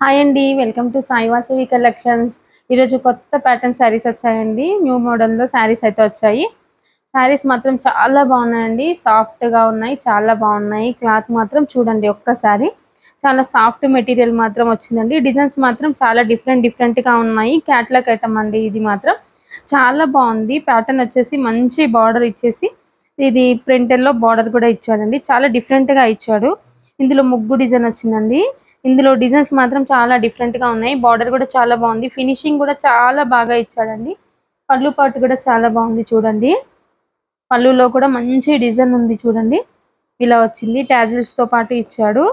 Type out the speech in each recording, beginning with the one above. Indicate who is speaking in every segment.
Speaker 1: Hi అండి. Welcome to Sai Vasavi collections. ఈరోజు కొత్త ప్యాటర్న్ శారీస్ వచ్చాయండి. న్యూ మోడల్‌లో శారీస్ అయితే వచ్చాయి. శారీస్ మాత్రం చాలా బాగున్నాయండి. సాఫ్ట్‌గా ఉన్నాయి. చాలా బాగున్నాయి. క్లాత్ మాత్రం చూడండి ఒక్కసారి. చాలా సాఫ్ట్ మెటీరియల్ మాత్రం వచ్చిందండి. డిజైన్స్ మాత్రం చాలా డిఫరెంట్‌గా ఉన్నాయి. క్యాట్లాగ్ ఐటమ్ అండి ఇది మాత్రం. చాలా బాగుంది. ప్యాటర్న్ వచ్చేసి మంచి బార్డర్ ఇచ్చేసి ఇది ప్రింటెడ్‌లో బార్డర్ కూడా ఇచ్చాడండి. చాలా డిఫరెంట్‌గా ఇచ్చాడు. ఇందులో ముగ్గు డిజైన్ వచ్చిందండి. ఇందులో డిజైన్స్ మాత్రం చాలా డిఫరెంట్‌గా ఉన్నాయి. బార్డర్ కూడా చాలా బాగుంది. ఫినిషింగ్ కూడా చాలా బాగా ఇచ్చాడండి. పళ్ళు పాటు కూడా చాలా బాగుంది చూడండి. పళ్ళులో కూడా మంచి డిజైన్ ఉంది చూడండి. ఇలా వచ్చింది. టాజిల్స్‌తో పాటు ఇచ్చాడు.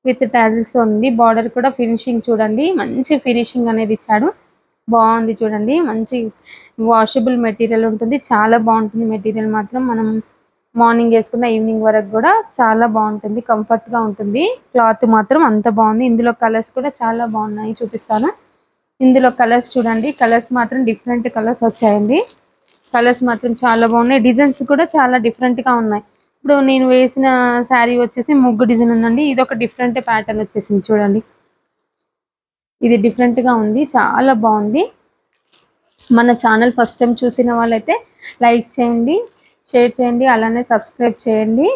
Speaker 1: విత్ టాజిల్స్‌తో ఉంది. బార్డర్ కూడా ఫినిషింగ్ చూడండి. మంచి ఫినిషింగ్ అనేది ఇచ్చాడు. బాగుంది చూడండి. మంచి వాషబుల్ మెటీరియల్ ఉంటుంది. చాలా బాగుంటుంది మెటీరియల్ మాత్రం. మనం మార్నింగ్ వేసుకున్న ఈవినింగ్ వరకు కూడా చాలా బాగుంటుంది. కంఫర్ట్‌గా ఉంటుంది. క్లాత్ మాత్రం అంత బాగుంది. ఇందులో కలర్స్ కూడా చాలా బాగున్నాయి. చూపిస్తాను. ఇందులో కలర్స్ చూడండి. కలర్స్ మాత్రం డిఫరెంట్ కలర్స్ వచ్చాయండి. కలర్స్ మాత్రం చాలా బాగున్నాయి. డిజైన్స్ కూడా చాలా డిఫరెంట్‌గా ఉన్నాయి. ఇప్పుడు నేను వేసిన శారీ వచ్చేసి ముగ్గు డిజైన్ ఉందండి. ఇది ఒక డిఫరెంట్ ప్యాటర్న్ వచ్చేసింది చూడండి. ఇది డిఫరెంట్‌గా ఉంది. చాలా బాగుంది. మన ఛానల్ ఫస్ట్ టైం చూసిన వాళ్ళైతే లైక్ చేయండి, షేర్ చేయండి, అలానే సబ్స్క్రైబ్ చేయండి.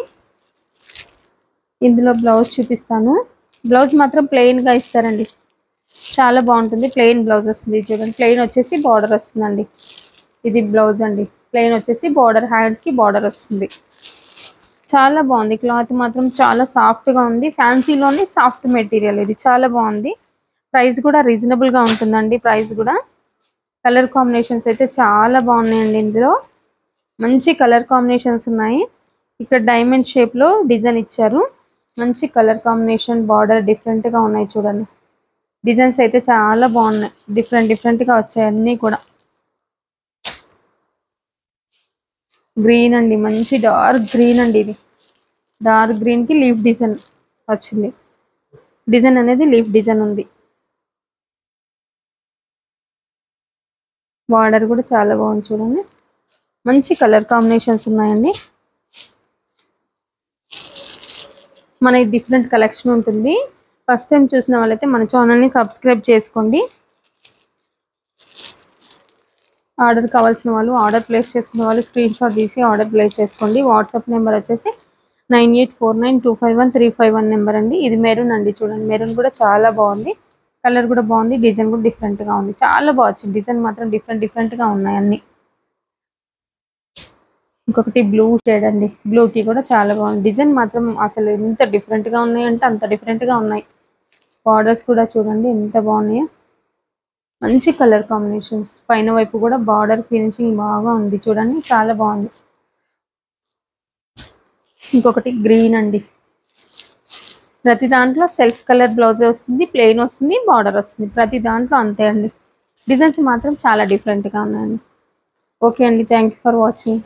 Speaker 1: ఇందులో బ్లౌజ్ చూపిస్తాను. బ్లౌజ్ మాత్రం ప్లెయిన్‌గా ఇస్తారండి. చాలా బాగుంటుంది. ప్లెయిన్ బ్లౌజ్ వస్తుంది చూడండి. ప్లెయిన్ వచ్చేసి బార్డర్ వస్తుందండి. ఇది బ్లౌజ్ అండి. ప్లెయిన్ వచ్చేసి బార్డర్, హ్యాండ్స్‌కి బార్డర్ వస్తుంది. చాలా బాగుంది. క్లాత్ మాత్రం చాలా సాఫ్ట్‌గా ఉంది. ఫ్యాన్సీలోనే సాఫ్ట్ మెటీరియల్ ఇది. చాలా బాగుంది. ప్రైస్ కూడా రీజనబుల్‌గా ఉంటుందండి. ప్రైస్ కూడా. కలర్ కాంబినేషన్స్ అయితే చాలా బాగున్నాయండి. ఇందులో మంచి కలర్ కాంబినేషన్స్ ఉన్నాయి. ఇక్కడ డైమండ్ షేప్లో డిజైన్ ఇచ్చారు. మంచి కలర్ కాంబినేషన్, బార్డర్ డిఫరెంట్‌గా ఉన్నాయి చూడండి. డిజైన్స్ అయితే చాలా బాగున్నాయి. డిఫరెంట్‌గా వచ్చాయి అన్నీ కూడా. గ్రీన్ అండి. మంచి డార్క్ గ్రీన్ అండి ఇది. డార్క్ గ్రీన్‌కి లీఫ్ డిజైన్ వచ్చింది. డిజైన్ అనేది లీఫ్ డిజైన్ ఉంది. బార్డర్ కూడా చాలా బాగుంది చూడండి. మంచి కలర్ కాంబినేషన్స్ ఉన్నాయండి. మనకి డిఫరెంట్ కలెక్షన్ ఉంటుంది. ఫస్ట్ టైం చూసిన వాళ్ళైతే మన ఛానల్ని సబ్స్క్రైబ్ చేసుకోండి. ఆర్డర్ కావాల్సిన వాళ్ళు, ఆర్డర్ ప్లేస్ చేసుకున్న వాళ్ళు స్క్రీన్ షాట్ తీసి ఆర్డర్ ప్లేస్ చేసుకోండి. వాట్సాప్ నెంబర్ వచ్చేసి 9849251351 నెంబర్ అండి. ఇది మెరూన్ అండి చూడండి. మెరూన్ కూడా చాలా బాగుంది. కలర్ కూడా బాగుంది. డిజైన్ కూడా డిఫరెంట్‌గా ఉంది. చాలా బాగుంది. డిజైన్ మాత్రం డిఫరెంట్‌గా ఉన్నాయి అన్ని. ఇంకొకటి బ్లూ షేడ్ అండి. బ్లూకి కూడా చాలా బాగుంది. డిజైన్ మాత్రం అసలు ఎంత డిఫరెంట్‌గా ఉన్నాయంటే అంత డిఫరెంట్‌గా ఉన్నాయి. బార్డర్స్ కూడా చూడండి ఎంత బాగున్నాయో. మంచి కలర్ కాంబినేషన్స్. పైన వైపు కూడా బార్డర్ ఫినిషింగ్ బాగా ఉంది చూడండి. చాలా బాగుంది. ఇంకొకటి గ్రీన్ అండి. ప్రతి దాంట్లో సెల్ఫ్ కలర్ బ్లౌజ్ వస్తుంది, ప్లెయిన్ వస్తుంది, బార్డర్ వస్తుంది. ప్రతి దాంట్లో అంతే అండి. డిజైన్స్ మాత్రం చాలా డిఫరెంట్‌గా ఉన్నాయండి. ఓకే అండి. Thank you for watching.